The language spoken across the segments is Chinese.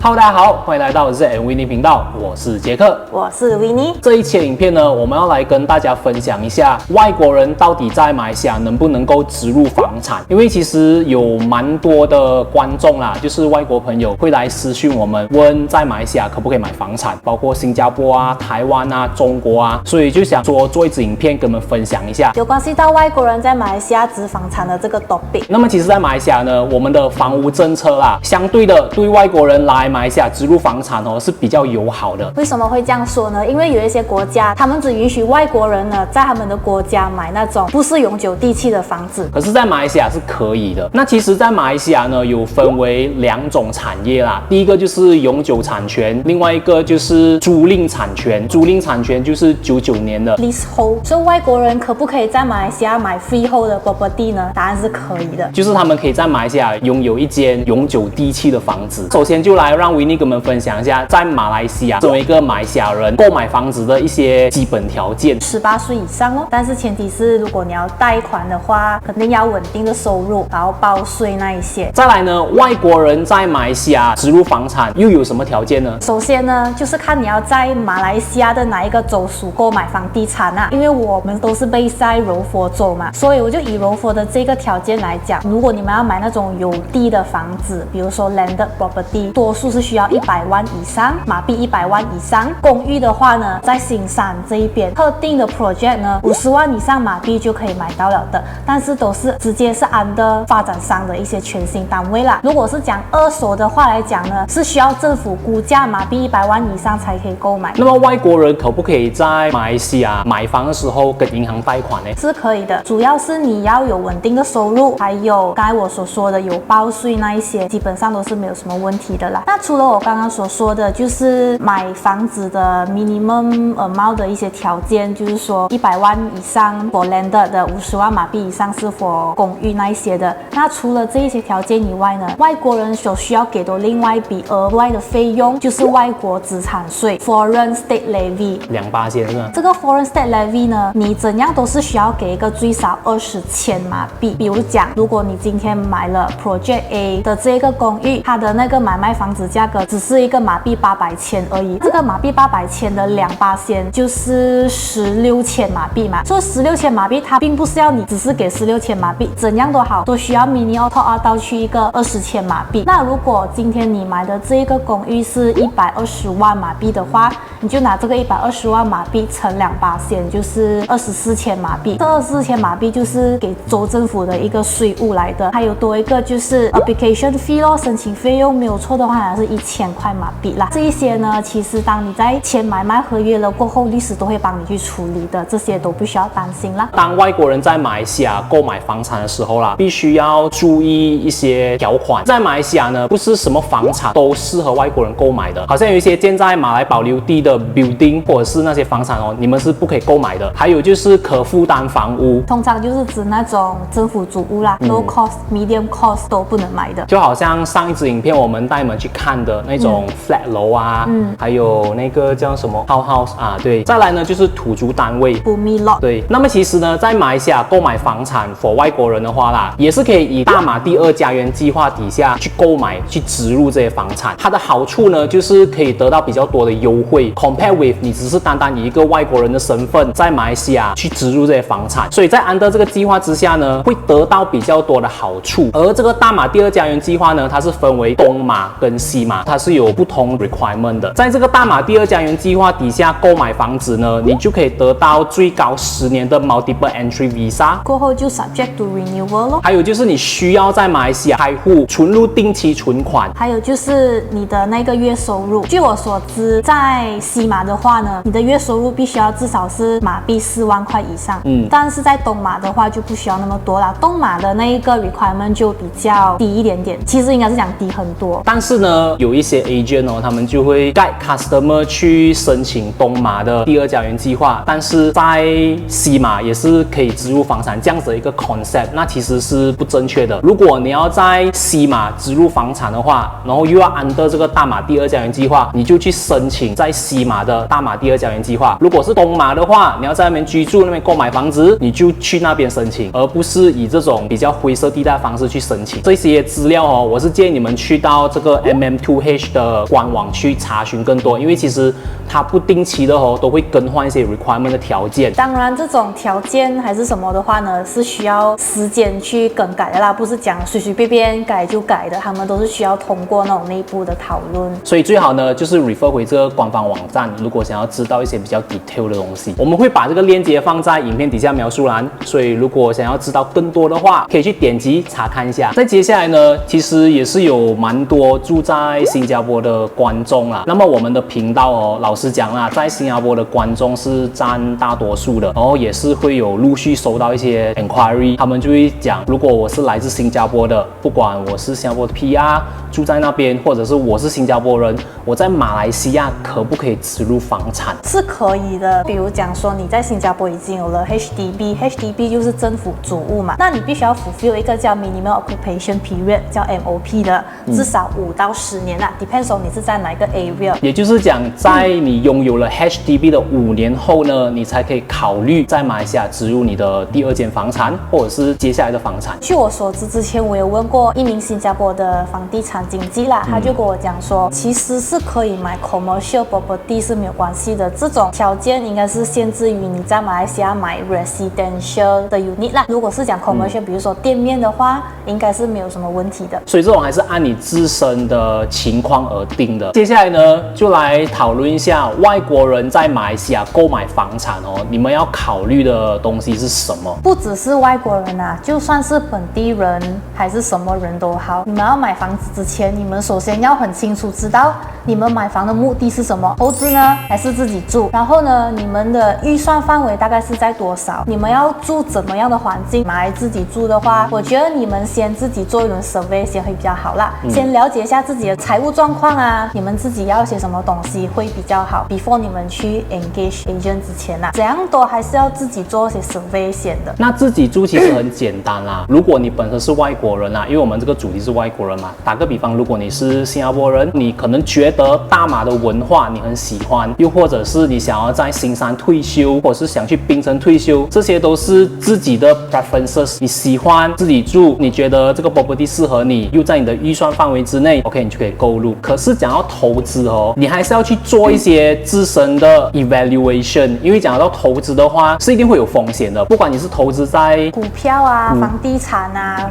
Hello， 大家好，欢迎来到 Z and Winnie 频道，我是杰克，我是 Winnie。这一期的影片呢，我们要来跟大家分享一下外国人到底在马来西亚能不能够植入房产。因为其实有蛮多的观众啦，就是外国朋友会来私讯我们，问在马来西亚可不可以买房产，包括新加坡啊、台湾啊、中国啊，所以就想说做一支影片跟我们分享一下有关系到外国人在马来西亚植房产的这个 topic。那么其实，在马来西亚呢，我们的房屋政策啦，相对的对外国人来马来西亚植入房产是比较友好的。为什么会这样说呢？因为有一些国家，他们只允许外国人呢在他们的国家买那种不是永久地契的房子，可是，在马来西亚是可以的。那其实，在马来西亚呢，有分为2种产业啦。第一个就是永久产权，另外一个就是租赁产权。租赁产权就是99年的 leasehold。所以外国人可不可以在马来西亚买 freehold 的 property 呢？答案是可以的，就是他们可以在马来西亚拥有一间永久地契的房子。首先就来让维尼跟我们分享一下，在马来西亚作为一个马来西亚人购买房子的一些基本条件。18岁以上哦，但是前提是如果你要贷款的话，肯定要稳定的收入，然后报税那一些。再来呢，外国人在马来西亚植入房产又有什么条件呢？首先呢，就是看你要在马来西亚的哪一个州属购买房地产啊，因为我们都是被在柔佛州嘛，所以我就以柔佛的这个条件来讲，如果你们要买那种有地的房子，比如说 landed property， 多数是需要100万以上，马币100万以上。公寓的话呢，在新山这一边，特定的 project 呢，50万以上马币就可以买到了的，但是都是直接是under发展商的一些全新单位啦。如果是讲二手的话来讲呢，是需要政府估价马币100万以上才可以购买。那么外国人可不可以在马来西亚买房的时候跟银行贷款呢？是可以的，主要是你要有稳定的收入，还有刚才我所说的有报税那一些，基本上都是没有什么问题的啦。那除了我刚刚所说的，就是买房子的 minimum amount 的一些条件，就是说100万以上 for landed 的，50万马币以上是 for 公寓那一些的。那除了这一些条件以外呢，外国人所需要给的另外一笔额外的费用，就是外国资产税 （Foreign State Levy）。2%是吧？这个 Foreign State Levy 呢，你怎样都是需要给一个最少20千马币。比如讲，如果你今天买了 Project A 的这个公寓，它的那个买卖房子价格只是一个马币800千而已，这个马币800千的2%就是16千马币嘛。所以16千马币，它并不是要你只是给16千马币，怎样都好，都需要 mini auto 到去一个20千马币。那如果今天你买的这一个公寓是120万马币的话，你就拿这个120万马币乘2%，就是24千马币。这24千马币就是给州政府的一个税务来的，还有多一个就是 application fee 咯，申请费用没有错的话，好像是1000块马币啦。这一些呢，其实当你在签买卖合约了过后，律师都会帮你去处理的，这些都不需要担心啦。当外国人在马来西亚购买房产的时候啦，必须要注意一些条款。在马来西亚呢，不是什么房产都适合外国人购买的，好像有一些建在马来保留地的 building 或者是那些房产你们是不可以购买的。还有就是可负担房屋，通常就是指那种政府主屋啦，low cost、medium cost 都不能买的。就好像上一支影片我们带你们去看的那种 flat 楼啊，还有那个叫什么 townhouse 啊，对。再来呢就是土族单位 bumi lot。对。那么其实呢，在马来西亚购买房产 for 外国人的话啦，也是可以以大马第2家园计划底下去购买、去植入这些房产。它的好处呢，就是可以得到比较多的优惠 ，compare with 你只是单单以一个外国人的身份在马来西亚去植入这些房产。所以在安德这个计划之下呢，会得到比较多的好处。而这个大马第2家园计划呢，它是分为东马跟西马，它是有不同 requirement 的。在这个大马第2家园计划底下购买房子呢，你就可以得到最高10年的 multiple entry visa， 过后就 subject to renewal 咯。还有就是你需要在马来西亚开户存入定期存款，还有就是你的那个月收入。据我所知，在西马的话呢，你的月收入必须要至少是马币4万块以上。但是在东马的话就不需要那么多啦。东马的那一个 requirement 就比较低一点点，其实应该是讲低很多。但是呢，有一些 agent 他们就会 guide customer 去申请东马的第2家园计划，但是在西马也是可以植入房产这样子的一个 concept， 那其实是不正确的。如果你要在西马植入房产的话，然后又要 under 这个大马第2家园计划，你就去申请在西马的大马第2家园计划。如果是东马的话，你要在那边居住、那边购买房子，你就去那边申请，而不是以这种比较灰色地带的方式去申请。这些资料我是建议你们去到这个 MM MM2H 的官网去查询更多，因为其实它不定期的都会更换一些 requirement 的条件。当然，这种条件还是什么的话呢，是需要时间去更改的啦，不是讲随随便便改就改的，他们都是需要通过那种内部的讨论。所以最好呢，就是 refer 回这个官方网站，如果想要知道一些比较 detail 的东西，我们会把这个链接放在影片底下描述栏，所以如果想要知道更多的话，可以去点击查看一下。再接下来呢，其实也是有蛮多住在新加坡的观众啦。那么我们的频道老实讲啦，在新加坡的观众是占大多数的，然后也是会有陆续收到一些 inquiry， 他们就会讲，如果我是来自新加坡的，不管我是新加坡的 PR 住在那边，或者是我是新加坡人，我在马来西亚可不可以植入房产？是可以的。比如讲说你在新加坡已经有了 HDB 就是政府主屋嘛，那你必须要 fulfill 一个叫 Minimum Occupation Period， 叫 MOP 的，至少5到10年啦，depends on 你是在哪一个 area。也就是讲，在你拥有了 HDB 的5年后呢，你才可以考虑在马来西亚植入你的第2间房产，或者是接下来的房产。据我所知，之前我有问过一名新加坡的房地产经纪啦，他就跟我讲说，其实是可以买 commercial property 是没有关系的，这种条件应该是限制于你在马来西亚买 residential 的 unit 啦。如果是讲 commercial，比如说店面的话，应该是没有什么问题的。所以这种还是按你自身的情况而定的。接下来呢，就来讨论一下外国人在马来西亚购买房产你们要考虑的东西是什么？不只是外国人啊，就算是本地人还是什么人都好，你们要买房子之前，你们首先要很清楚知道你们买房的目的是什么，投资呢还是自己住？然后呢，你们的预算范围大概是在多少？你们要住怎么样的环境？买自己住的话，我觉得你们先自己做一轮 survey 先会比较好啦，先了解一下自己的财务状况啊，你们自己要些什么东西会比较好 ，before 你们去 engage agent 之前怎样都还是要自己做一些 survey 先的。那自己住其实很简单啦，如果你本身是外国人因为我们这个主题是外国人嘛，打个比方，如果你是新加坡人，你可能觉得大马的文化你很喜欢，又或者是你想要在新山退休，或者是想去槟城退休，这些都是自己的 preferences。你喜欢自己住，你觉得这个 property 适合你，又在你的预算范围之内 ，OK， 你就可以购入。可是讲到投资你还是要去做一些自身的 evaluation， 因为讲到投资的话，是一定会有风险的，不管你是投资在股票啊、房地产啊，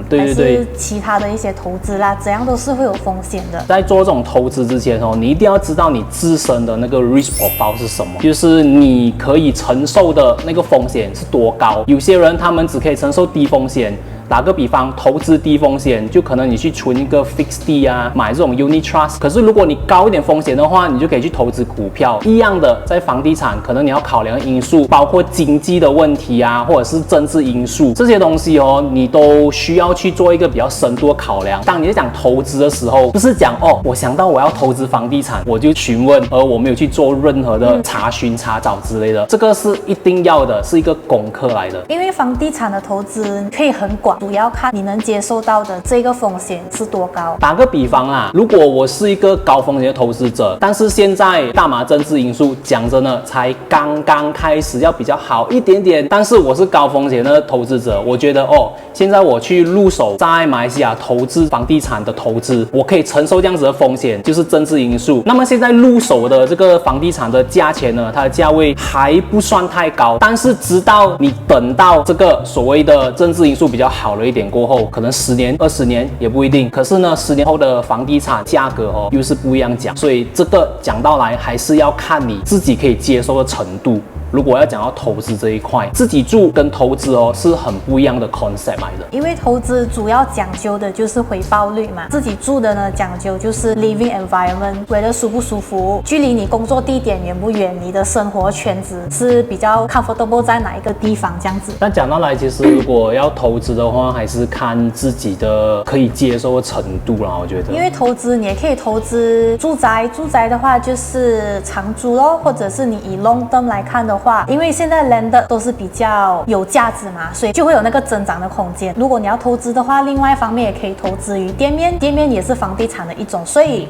对，还是其他的一些投资啦，怎样都是会有风险的。在做这种投资之前你一定要知道你自身的那个 risk profile 是什么，就是你可以承受的那个风险是多高。有些人他们只可以承受低风险。打个比方，投资低风险，就可能你去存一个 fixed D 买这种 unit trust。可是如果你高一点风险的话，你就可以去投资股票。一样的，在房地产，可能你要考量的因素包括经济的问题或者是政治因素，这些东西你都需要去做一个比较深度的考量。当你在讲投资的时候，不是讲我想到我要投资房地产，我就询问，而我没有去做任何的查询、查找之类的，这个是一定要的，是一个功课来的。因为房地产的投资可以很广。主要看你能接受到的这个风险是多高。打个比方如果我是一个高风险的投资者，但是现在大马政治因素讲真的才刚刚开始要比较好一点点，但是我是高风险的投资者，我觉得现在我去入手在马来西亚投资房地产的投资，我可以承受这样子的风险，就是政治因素。那么现在入手的这个房地产的价钱呢，它的价位还不算太高，但是直到你等到这个所谓的政治因素比较好了一点过后，可能10年、20年也不一定。可是呢，10年后的房地产价格又是不一样讲，所以这个讲到来还是要看你自己可以接受的程度。如果要讲到投资这一块，自己住跟投资是很不一样的 concept 来的。因为投资主要讲究的就是回报率嘛，自己住的呢讲究就是 living environment， 为了舒不舒服，距离你工作地点远不远，你的生活圈子是比较 comfortable 在哪一个地方这样子。但讲到来，其实如果要投资的话，还是看自己的可以接受的程度啦，我觉得。因为投资你也可以投资住宅，住宅的话就是长租咯，或者是你以 long term 来看的话，因为现在 land 都是比较有价值嘛，所以就会有那个增长的空间。如果你要投资的话，另外一方面也可以投资于店面，店面也是房地产的一种，所以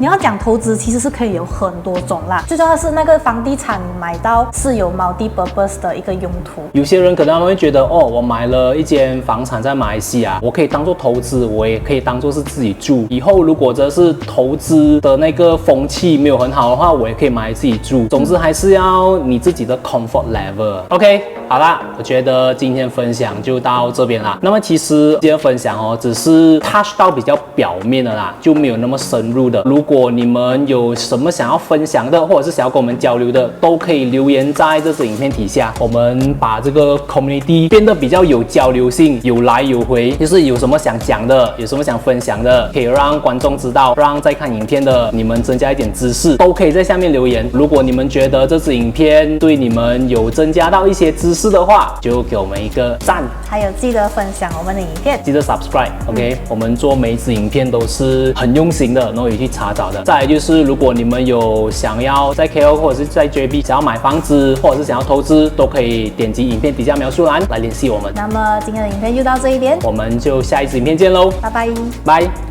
你要讲投资，其实是可以有很多种啦。最重要的是那个房地产买到是有 multi-purpose 的一个用途。有些人可能会觉得，哦，我买了一间房产在马来西亚，我可以当做投资，我也可以当做是自己住。以后如果这是投资的那个风气没有很好的话，我也可以买来自己住。总之还是要你自己的 comfort level。OK， 好啦，我觉得今天分享就到这边啦。那么其实今天分享哦，只是 touch 到比较表面的啦，就没有那么深入的。如果你们有什么想要分享的，或者是想要跟我们交流的，都可以留言在这支影片底下，我们把这个 community 变得比较有交流性，有来有回，就是有什么想讲的，有什么想分享的，可以让观众知道，让在看影片的你们增加一点知识，都可以在下面留言。如果你们觉得这支影片对你们有增加到一些知识的话，就给我们一个赞，还有记得分享我们的影片，记得 subscribe。OK，我们做每一支影片都是很用心的，然后也去查找的。再来就是，如果你们有想要在 KL 或者是在 JB 想要买房子，或者是想要投资，都可以点击影片底下描述栏来联系我们。那么今天的影片就到这一边，我们就下一支影片见喽，拜拜。拜。